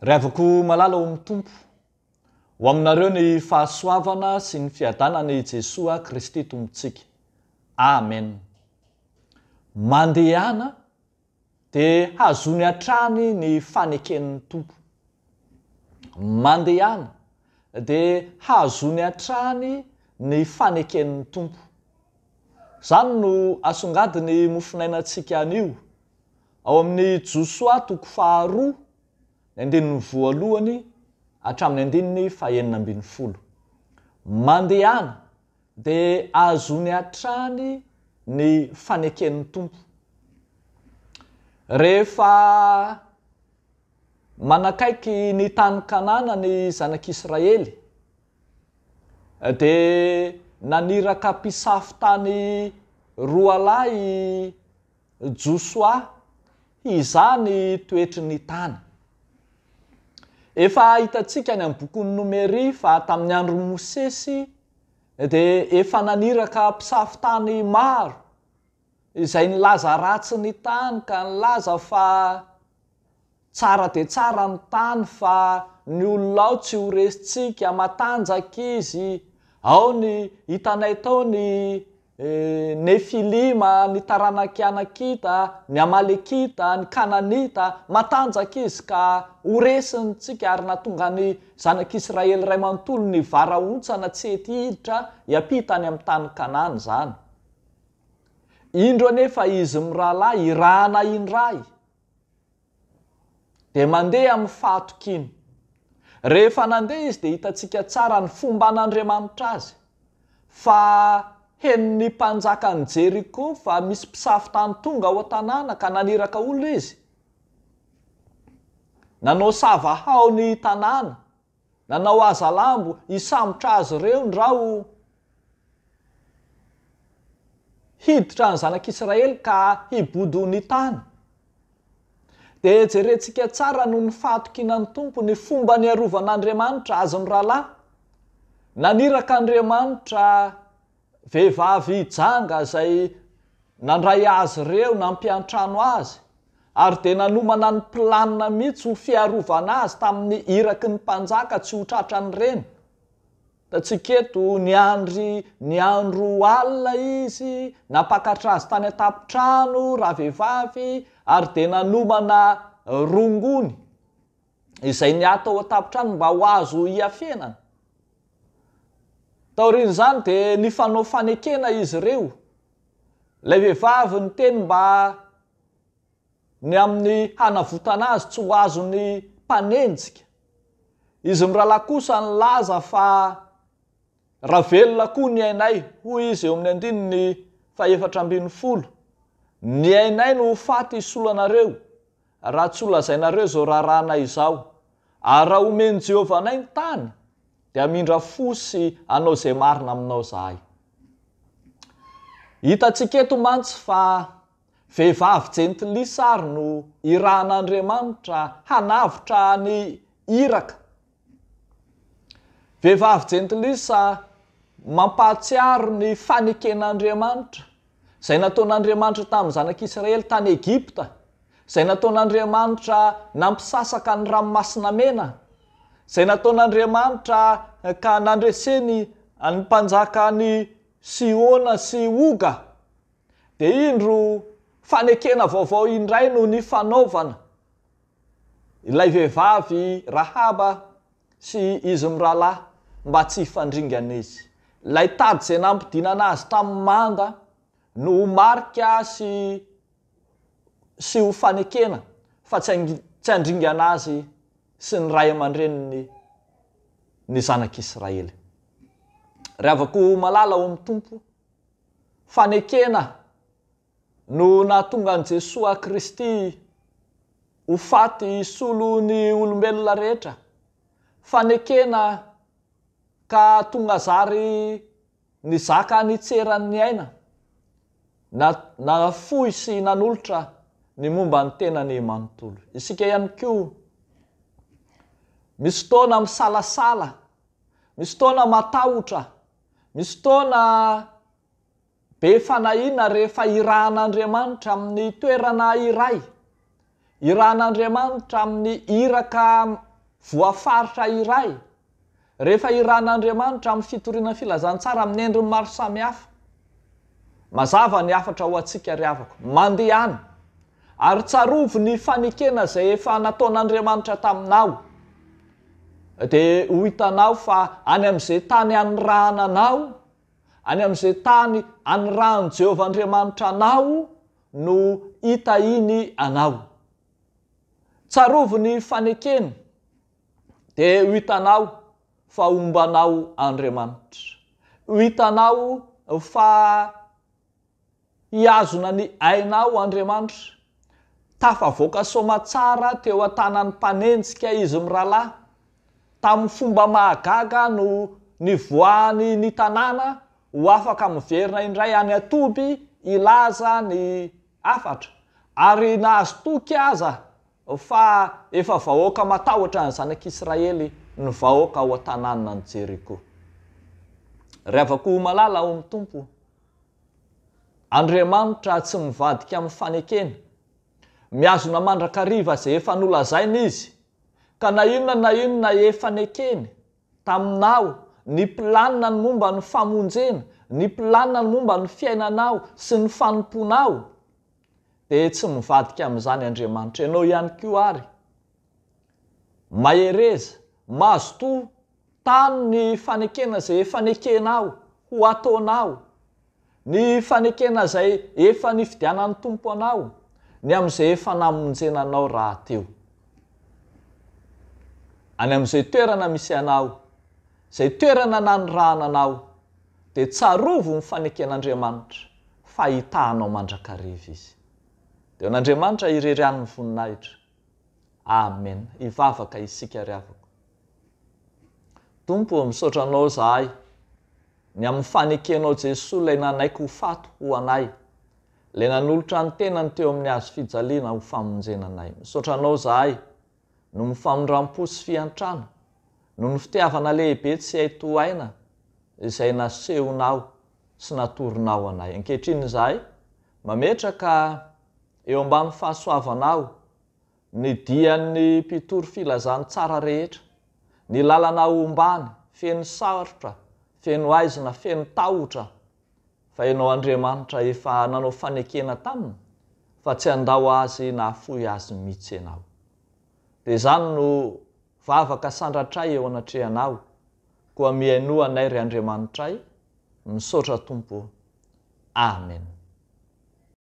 Riavako malala ho mitompo ho aminareo ny fahasoavana sy ny fiadanany Jesoa Kristy tompontsika. Amen. Mandehana dia hazony hatrany ny faneken'ny tompo. Mandehana dia hazony hatrany ny faneken'ny tompo. Zany no asongadiny mofinainantsika anio ao amin'ny Josoa toko 2 andininy voalohany hatramin'ny 2:40. Mandehana dia hazony hatrany ny faneken'ny tompo. Rehefa manakaiky ny tany Kanana ny zanak'Israely dia naniraka mpisafy tany roalahy Josoa izany toetry ny tany. Efa hitantsika ny amin'ny bokin'ny Nomery fa tamin'ny andro Mosesy dia efa naniraka mpisafy tany maro izay nilaza ratsy ny tany ka nilaza fa tsara dia tsara ny tany fa ny olona ao tsy ho resitsika, matanjaka izy. Ao ny hitanay tao ny Nefilima, ny Taranaki-Anakita, ny Amalekita, ny Kananita, matanjaka izy ka ho resintsika ary nahatonga ny zanak'Israely ray manontolo ny varaontsana tsy ety hiditra hiampitany amin'ny tany Kanana zany. Indro anefa izy mirahalahy irahana indray dia mandeha amin'ny fahatokiny. Rehefa nandeha izy dia hitantsika tsara ny fomba an'Andriamanitra azy fa hen'ny mpanjakany Jeriko fa misy mpisafy tany tonga ao an-tanàna ka naniraka olona izy. Nanao savahao ny tanàna, nanao azalambo hisambotra azy ireo ndrao hiditra ny zanak'Israely ka hibodo ny tany. Dia jerentsika tsara no ny fahatokinan'ny tompo ny fomba niarovan'Andriamanitra azy mirahalahy. Naniraka Andriamanitra vehivavy janga izay nandray azy ireo, nampiantrano azy, ary dia nanomana ny planina mihitsy ho fiarovana azy tamin'ny iraky ny mpanjaka tsy ho tratran'ireny. Tatsika eto ny andro alina izy napakatra azy tany an-tampon-trano ravehivavy ary dia nanomana rongony izay niatao an-tampon-trano mba ho azo hiafenana. Taorian'izany dia nifanao fanekena izy ireo. Ilay vehivavy ny teny mba ny amin'ny hanavotana azy tsy ho azo ny mpanenjika. Izy mirahalahy kosa nilaza fa raha velona koa ny ainay, hoy izy eo amin'ny 4:40. Ny ainay no faty isolanareo raha tsy ho lazainareo izao raharanay izao. Ary raha omeny Jehovah anay ny tany dia hamindra fosy anao izay marina aminao zahay. Hitantsika eto mantsy fa vehivavy jentilisa ary no irahan'Andriamanitra hanavotra ny iraka. Vehivavy jentilisa mampahatsiaro ny faneken'Andriamanitra izay nataon'Andriamanitra tamin'ny zanak'Israely tany Egipta, izay nataon'Andriamanitra nampisasaka ny ranomasina mena, izay nataon'Andriamanitra ka nandreseny ny mpanjaka ny Siona sy Oga. Dia indro fanekena vaovao indray no nifanaovana. Ilay vehivavy Rahaba sy izy mirahalahy mba tsy hifandringana izy. Ilay tady izay nampidinana azy tamin'ny manda no marika sy ho fanekena fa tsy handringana azy sy ny ray aman-dreniny ny zanak'Israely. Riavako malala ao amin'ny tompo, fanekena no nahatonga an'i Jesoa Kristy ho faty hisolo ny olombelona rehetra. Fanekena ka tonga zary nizaka nitseran'ny aina, nafoy sy nanolotra ny momba ny tenany manontolo. Isika ihany koa misy fotoana misalasala, misy fotoana matahotra, misy fotoana be fanahiana rehefa irahan'Andriamanitra amin'ny toerana iray, irahan'Andriamanitra amin'ny iraka voafaritra iray rehefa iran'Andriamanitra amin'ny fitoriana filazantsara amin'ny endriny maro samihafa. Mazava ny afatra ho antsika ry havako, mandeha ary tsarovo ny fanekena izay efa nataon'Andriamanitra taminao. Dia ho hitanao fa any amin'izay tany anirananao, any amin'izay tany aniran'i Jehovah Andriamanitra anao no hita iny anao. Tsarovo ny fanekena dia ho hitanao fa ombanao Andriamanitra. Ho hitanao fa hiazona ny ainao Andriamanitra. Tafavoaka somatsara teo an-tanan'ny mpanenjika izy mirahalahy. Tamin'ny fomba mahagaga no nivoahany ny tanàna ho afaka miverina indray any Atoby ilaza ny afatra. Ary nahazo toky aza fa efa vahoaka matahotra ny zanak'Israely ny vahoaka ao an-tanànan Jeriko. Ry havako malala ao amin'ny Tompo, Andriamanitra tsy mivadika amin'ny fanekena. Miazona mandrakariva izay efa nolazaina izy, ka na inona efa nekeny taminao, ny planina ny momba ny famonjena, ny planina ny momba ny fiainanao sy ny fanomponao, dia tsy mivadika amin'izany Andriamanitra. Ianao ihany koa ary mahereza, mazoto tany ny fanekena izay efa nekenao ho ataonao, ny fanekena izay efa nifidianan'ny Tompo anao, ny amin'izay efa namonjenanao raha teo. Any amin'izay toerana misy anao, izay toerana nanorahananao, dia tsarovo ny faneken'Andriamanitra fa hitahanao mandrakariva izy. Dia n'Andriamanitra irery ny voninahitra. Amen. Hivavaka isika ry havako. Tompo, misaotra anao zahay ny amin'ny fanekenao Jesoa ilay nanaiko ho fato ho anay, ilay nanolotra ny tenany teo amin'ny hazo fijaliana ho famonjena anay. Misaotra anao zahay no ny famindram-po sy fiantrana, no ny fitiavana lehibe tsy hay tohaina izay nasehonao sy natoronao anay. Ankehitriny zahay mametraka eo ambany fahasoavanao, ny dian'ny mpitory filazany tsara rehetra, ny lalana ombany feno sarotra, feno aizina, feno tahotra, fa ianao Andriamanitra efa nanao fanekena taminy fa tsy handao azy na fohy azy mihitsy ianao. Dia izany no vavaka sandratray eo anatrehanao, koa miainoa anay ry Andriamanitray. Misaotra Tompo. Amen.